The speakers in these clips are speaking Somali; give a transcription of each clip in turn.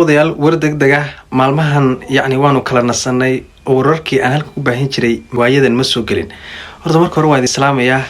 daawadayaal war degdeg ah maalmahan waanu kala nasanay oo wararkii aan halka ku baahin jiray waayadan ma soo gelin. Horta marka hore waa islaamaya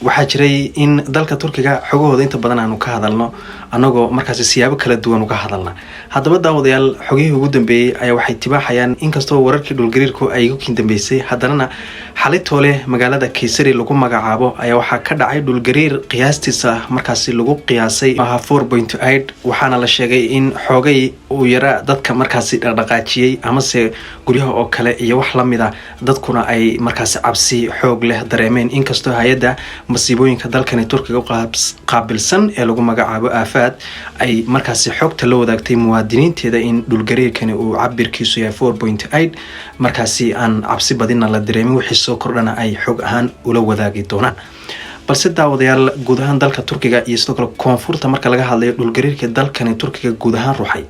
waxaa jiray in dalka Turkiga xogahooda inta badan aanu ka hadalno anagoo markaas siyaabo kala duwan uga hadalna. Haddaba daawadayaal xogihii ugu dambeeyay ayaa waxay tibaaxayaan inkastoo wararkii dhulgariirku ay ugu kin dambeysay haddana xalitoole magaalada Kayseri lagu magacaabo ayaa waxaa ka dhacay dhulgariir qiyaastiisa markaas lagu qiyaasay 4.8 waxaana la sheegay in xogay uu yara dadka markaas dhaqaaqajiyay ama se guryaha oo kale iyo wax la mid ah dadkuna ay markaas cabsi xoog leh dareemeen inkastoo hay'adda masiibooyinka dalkani Turkiga qaabilsan ee lagu magacaabo Afaad ay markaas xogta la wadaagtay muwaadiniinteeda in dhulgariirkani uu cabirkiisu yahay 4.8 markaas aan cabsi badina la dareemin wixii soo kordhana ay xog ahaan ula wadaagi doonaan. balse daawadayaal guud ahaan dalka Turkiga iyo sidoo kale koonfurta marka laga hadlayo dhulgariirka dalkani Turkiga guud ahaan ruuxay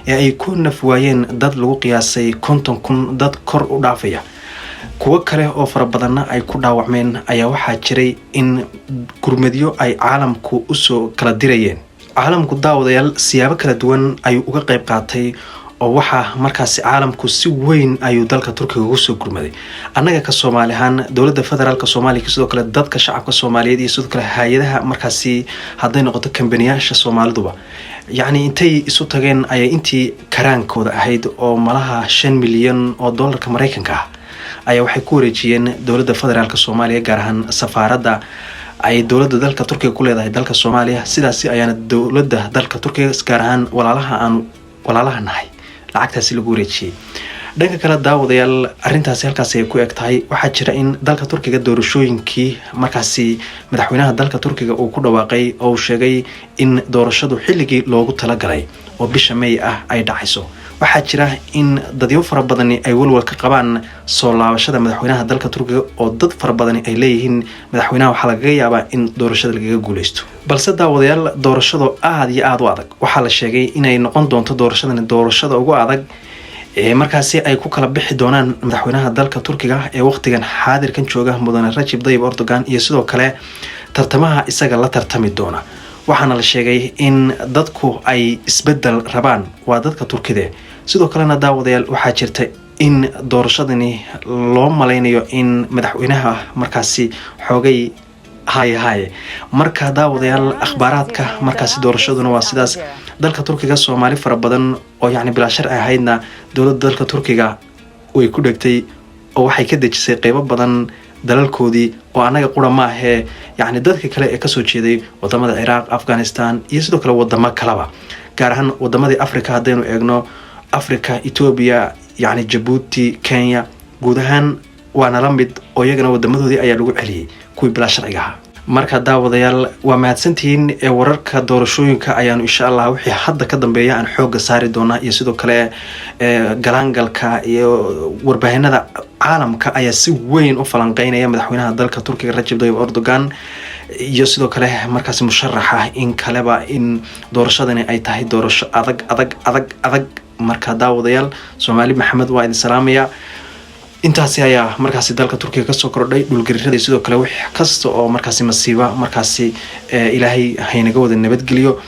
ee ay ku nafwaayeen dad lagu qiyaasay 50,000 dad kor u dhaafaya kuwa kale oo fara badan ay ku dhaawacmeen ayaa waxaa jiray in gurmadyo ay caalamku u soo kala dirayeen. caalamku daawadayaal siyaabo kala duwan ay uga qayb qaatay oo waxa markaas caalamku si weyn ayuu dalka Turkiga ugu soo gurmaday. annaga ka Soomaalihan dawladda federaalka Soomaaliya sidoo kale dadka shacabka Soomaaliyeed iyo sidoo kale hay'adaha markaas haday noqoto kambaniyasha Soomaaliduba intay isu tageen ay intii karaankooda ahayd oo malaha 5 milyan oo dollarka Mareykanka ah ayaa waxay ku wareejiyeen dawladda federaalka Soomaaliya gaar ahaan safaaradda ay dawladda dalka Turkiga ku leedahay dalka Soomaaliya sidaas ayaana dawladda dalka Turkiga gaar ahaan walaalaha nahay lacagtaasi lagu wareejiyay. dhanka kale daawadayaal arintaasi halkaas ay ku egtahay waxaa jira in dalka Turkiga doorashooyinkii markaas madaxweynaha dalka Turkiga uu ku dhawaaqay oo sheegay in doorashadu xilligii loogu talagalay oo bisha May ah ay dhacayso. waxaa jira in dadyo fara badan ay walwal ka qabaan soo laabashada madaxweynaha dalka Turkiga oo dad fara badan ay leeyihiin madaxweynaha waxa laga yaabaa in doorashada laga guuleysto. balse daawadayaal doorashadu aad iyo aad u adag waxaa la sheegay inay noqon doonto doorashada ugu adag markaas ay ku kala bixi doonaan madaxweynaha dalka Turkiga ee waqtigan xaadirkan jooga mudane Recep Tayyip Erdogan iyo sidoo kale tartamaha isaga la tartami doona. waxaana la sheegay in dadku ay isbedel rabaan waa dadka Turkida. sidoo kalena daawadayaal waxaa jirta in doorashadani loo maleynayo in madaxweynaha markaas xoogay hay marka daawadayaal akhbaaraadka markaas doorashaduna waa sidaas dalka Turkiga Soomaali fara badan oo bila sharci ahaydna dawladda dalka Turkiga way ku dhagtay oo waxay ka dejisay qaybo badan dalalkoodii oo anaga qura ma aha dadka kale ee ka soo jeeday wadamada Iraq, Afghanistan iyo sidoo kale wadamo kalaba gaar ahaan wadamadii Afrika hadaynu eegno Afrika, Ethiopia, Djibouti, Kenya guud ahaan waana la mid oo iyagana wadamadoodii ayaa lagu celiyay kuwii bila sharciga ah. marka daawadayaal waa mahadsantihiin ee wararka doorashooyinka ayaanu insha Allah wixii hadda ka dambeeya aan xooga saari doona iyo sidoo kale galaangalka iyo warbaahinada caalamka ayaa si weyn u falanqeynaya madaxweynaha dalka Turkiga Recep Tayyip Erdogan iyo sidoo kale markaas musharaxa in kaleba in doorashadani ay tahay doorasho adag marka daawadayaal Soomaali Maxamed waa idin salaamaya. intaasi ayaa markaas dalka Turkiga ka soo kordhay dhulgariirada sidoo kale wax kasta oo markaas masiiba markaas Ilaahay haynaga wada nabadgeliyo.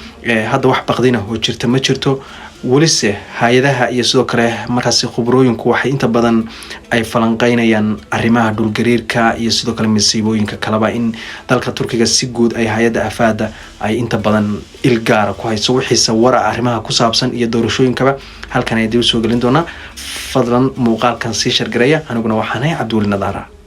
hadda wax baqdina oo jirta ma jirto walise hay'adaha iyo sidoo kale markaas khibrooyinku waxay inta badan ay falanqeynayaan arrimaha dhulgariirka iyo sidoo kale masiibooyinka kalaba in dalka Turkiga si guud ay hay'adda Afaada ay inta badan ilgaar ku hayso wixii wara arrimaha ku saabsan iyo doorashooyinkaba halkan ay dib soo gelin doona. fadlan muuqaalkan si share gareeya aniguna waxaan ahay Cabduul Nadaara.